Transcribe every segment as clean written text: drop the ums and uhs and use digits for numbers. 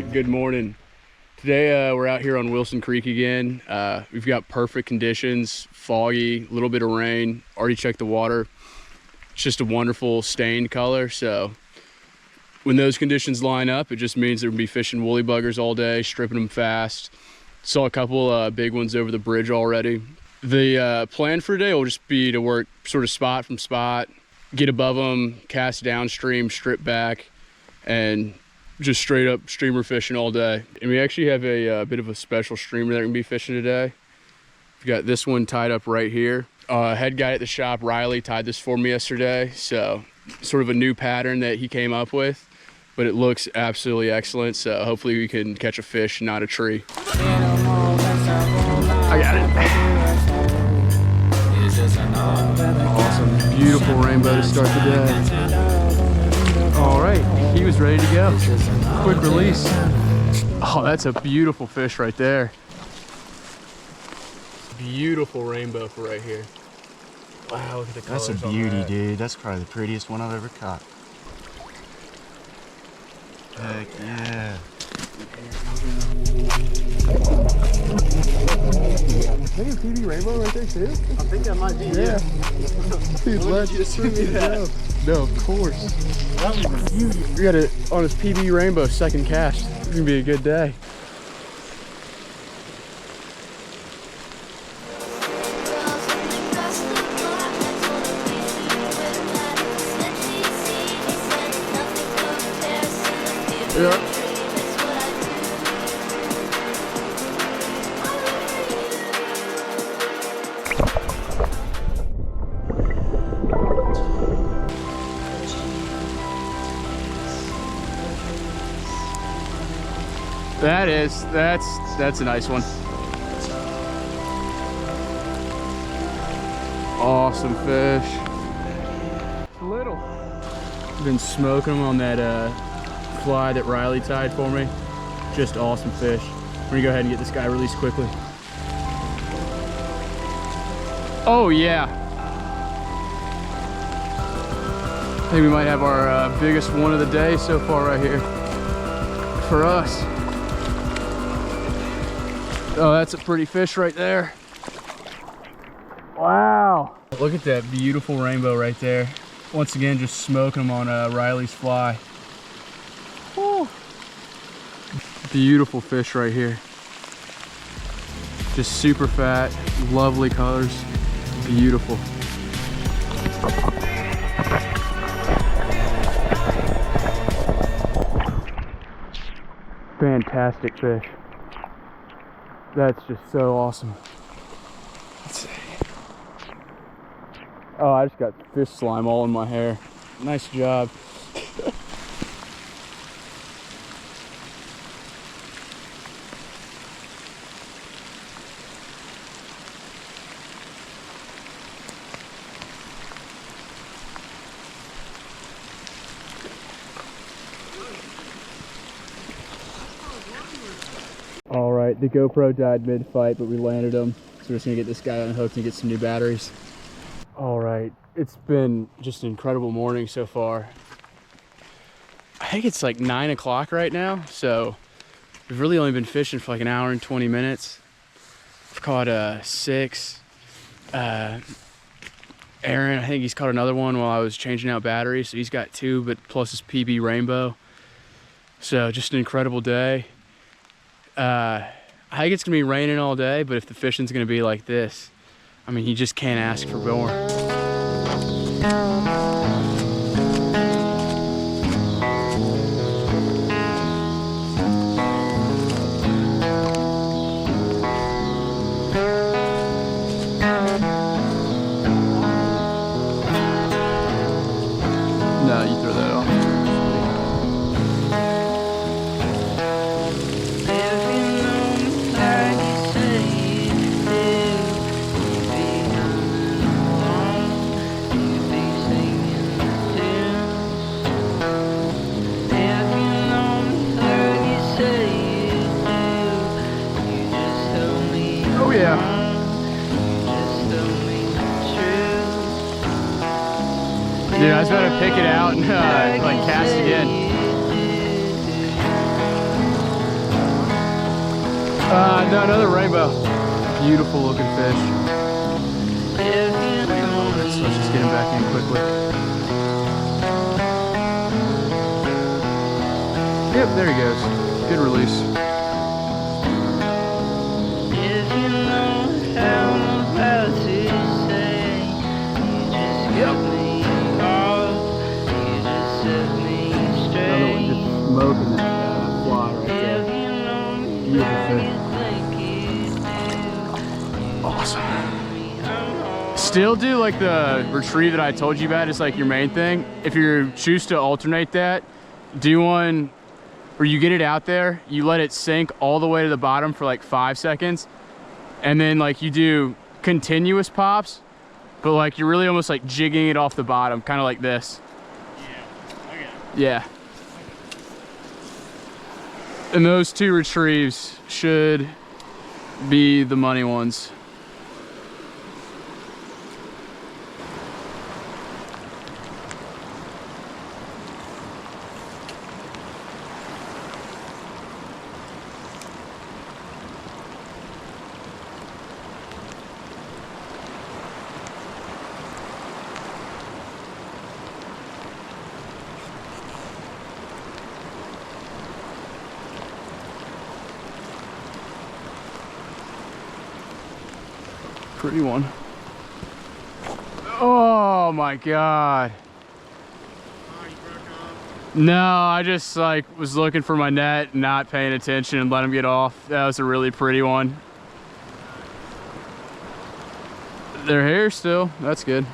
right, good morning. Today we're out here on Wilson Creek again. We've got perfect conditions, foggy, a little bit of rain. Already checked the water. It's just a wonderful stained color. So when those conditions line up, it just means they're gonna be fishing woolly buggers all day, stripping them fast. Saw a couple big ones over the bridge already. The plan for today will just be to work sort of spot from spot, get above them, cast downstream, strip back, and just straight up streamer fishing all day. And we actually have a bit of a special streamer that we're gonna be fishing today. We've got this one tied up right here. Head guy at the shop, Ryley, tied this for me yesterday. So sort of a new pattern that he came up with, but it looks absolutely excellent. So hopefully we can catch a fish, not a tree. I got it. Awesome, beautiful rainbow to start the day. All right, he was ready to go. Quick release. Oh, that's a beautiful fish right there. Beautiful rainbow for right here. Wow, look at the colors. That's a beauty, dude. That's probably the prettiest one I've ever caught. Heck yeah. I think a PB rainbow right there too. I think that might be, yeah. Dude, let's just threw me that. No, of course. That was a beauty. We got it on his PB rainbow second cast. It's gonna be a good day. Yeah. That's a nice one. Awesome fish. Little. Been smoking them on that fly that Ryley tied for me. Just awesome fish. We're gonna go ahead and get this guy released quickly. Oh yeah. I think we might have our biggest one of the day so far right here for us. Oh, that's a pretty fish right there. Wow. Look at that beautiful rainbow right there. Once again, just smoking them on Ryley's fly. Whew. Beautiful fish right here. Just super fat, lovely colors, beautiful. Fantastic fish. That's just so awesome. Let's see. Oh, I just got fish slime all in my hair. Nice job. All right, the GoPro died mid-fight, but we landed him. So we're just gonna get this guy unhooked and get some new batteries. All right, it's been just an incredible morning so far. I think it's like 9 o'clock right now, so we've really only been fishing for like an hour and 20 minutes. I've caught 6. Aaron, I think he's caught another one while I was changing out batteries, so he's got 2, but plus his PB rainbow. So just an incredible day. I think it's gonna be raining all day, but if the fishing's gonna be like this, I mean, you just can't ask for more. No, you throw that off. Oh yeah. Dude, I was about to pick it out and like cast again. No, another rainbow. Beautiful looking fish. Wait a little bit, so let's just get him back in quickly. Yep, there he goes. Good release. Yep. Another one just smoking that fly right there. Beautiful fish. Awesome. Still do like the retrieve that I told you about. It's like your main thing. If you choose to alternate that, do one where you get it out there, you let it sink all the way to the bottom for like 5 seconds, and then like you do continuous pops, but like you're really almost like jigging it off the bottom, kind of like this. Yeah, okay. Yeah. And those 2 retrieves should be the money ones. Pretty one. Oh my God. No, I just like was looking for my net, not paying attention, and let him get off. That was a really pretty one. They're here still. That's good.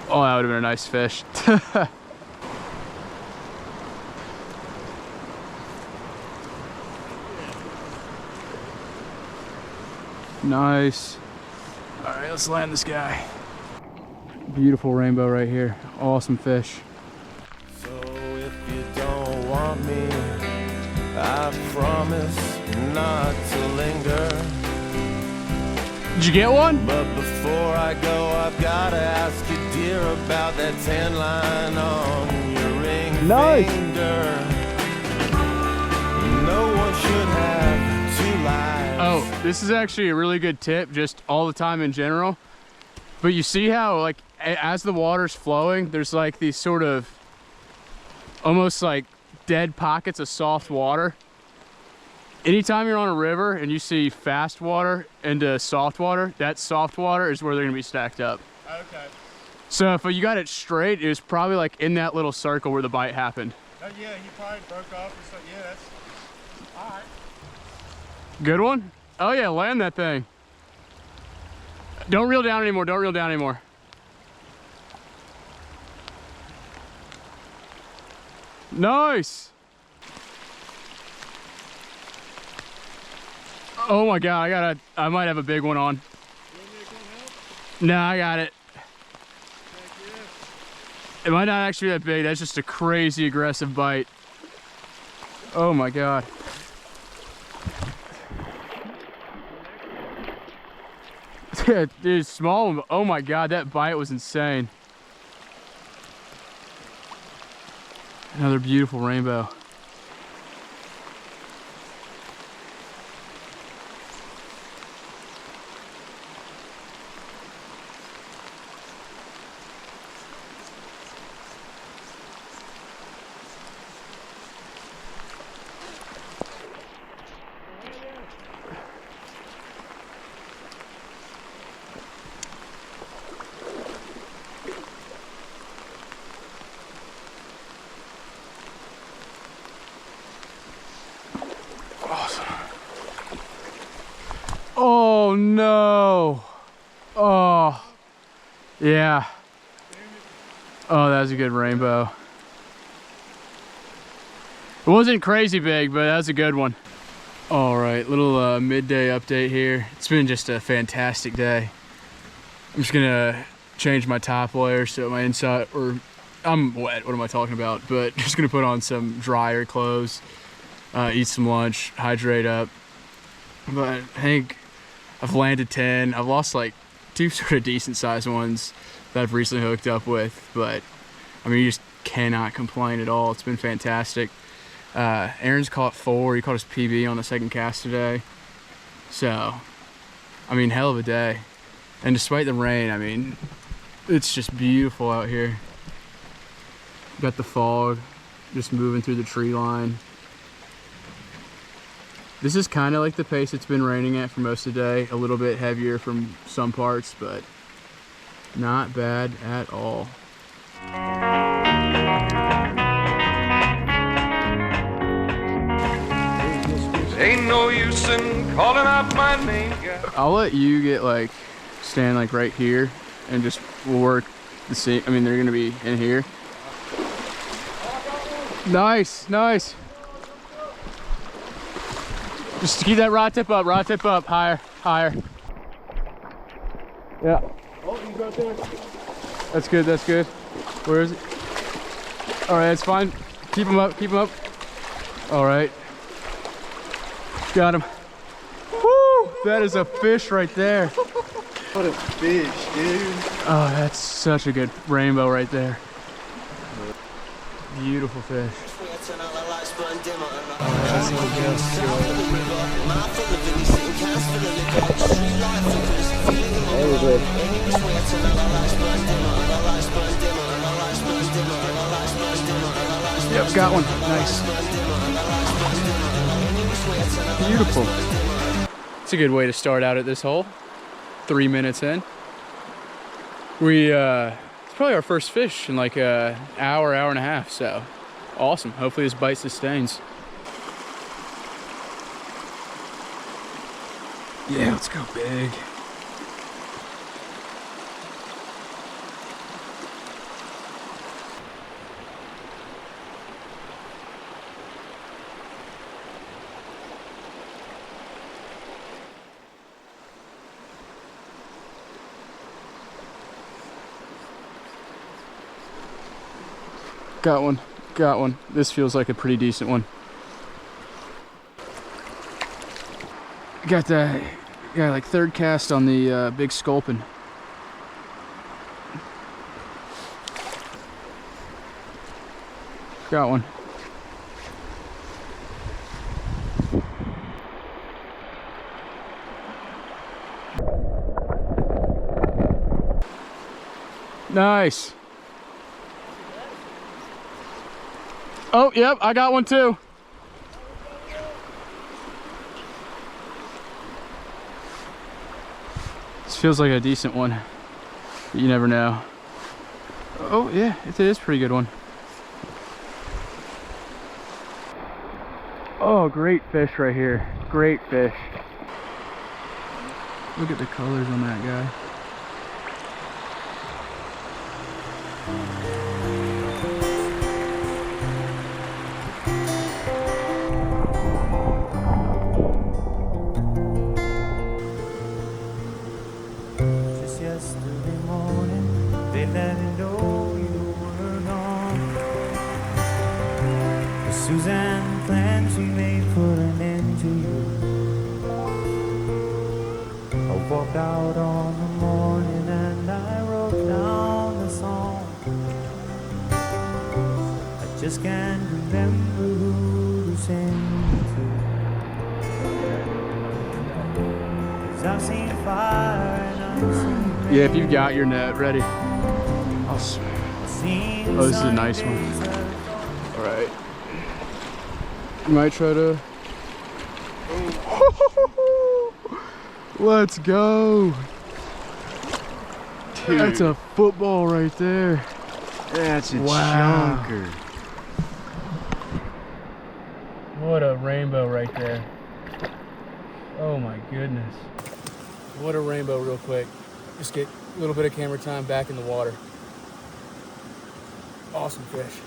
Oh, that would have been a nice fish. Nice. All right, let's land this guy. Beautiful rainbow right here. Awesome fish. So if you don't want me, I promise not to linger. Did you get one? But before I go, I've gotta ask you, dear, about that tan line on your ring finger. No one should have 2 lives. Oh, this is actually a really good tip, just all the time in general. But you see how, like, as the water's flowing, there's like these sort of almost like dead pockets of soft water. Anytime you're on a river and you see fast water into soft water, that soft water is where they're gonna be stacked up. Okay. So if you got it straight, it was probably like in that little circle where the bite happened. Yeah, he probably broke off or something. Yeah, that's all right. Good one? Oh yeah, land that thing. Don't reel down anymore, don't reel down anymore. Nice. Oh my God, I might have a big one on. No, I got it. It might not actually be that big. That's just a crazy aggressive bite. Oh my God. Dude, small one. Oh my God, that bite was insane. Another beautiful rainbow. Oh no. Oh yeah. Oh, that was a good rainbow. It wasn't crazy big, but that was a good one. All right, little midday update here. It's been just a fantastic day. I'm just gonna change my top layer so my inside, or I'm wet, what am I talking about? But just gonna put on some drier clothes, eat some lunch, hydrate up. But I think I've landed 10. I've lost like 2 sort of decent sized ones that I've recently hooked up with, but I mean, you just cannot complain at all. It's been fantastic. Aaron's caught 4. He caught his PB on the second cast today. So, I mean, hell of a day. And despite the rain, I mean, it's just beautiful out here. Got the fog just moving through the tree line. This is kind of like the pace it's been raining at for most of the day. A little bit heavier from some parts, but not bad at all. Ain't no use in calling out my name. I'll let you get like, stand like right here and just we'll work the same. I mean, they're gonna be in here. Nice, nice. Just keep that rod tip up, higher, higher. Yeah. Oh, he's right there. That's good, that's good. Where is it? All right, that's fine. Keep him up, keep him up. All right. Got him. Woo! That is a fish right there. What a fish, dude. Oh, that's such a good rainbow right there. Beautiful fish. Yep, got one. Nice. Beautiful. It's a good way to start out at this hole. 3 minutes in. It's probably our first fish in like an hour and a half, so awesome. Hopefully this bite sustains. Yeah, let's go big. Got one, got one. This feels like a pretty decent one. Got like third cast on the big sculpin. Got one. Nice. Oh, yep, I got one too. This feels like a decent one, but you never know. Oh yeah, it is a pretty good one. Oh, great fish right here. Great fish. Look at the colors on that guy. Suzanne planned she may put an end to you. I walked out on the morning and I wrote down the song. I just can't remember who to sing it to. 'Cause I've seen fire and I've seen rain. Yeah, if you've got your net ready. Oh, this is a nice one. All right. You might try to. Let's go. Dude. That's a football right there. That's a Wow. chunker. What a rainbow right there. Oh my goodness. What a rainbow real quick. Just get a little bit of camera time back in the water. Awesome fish.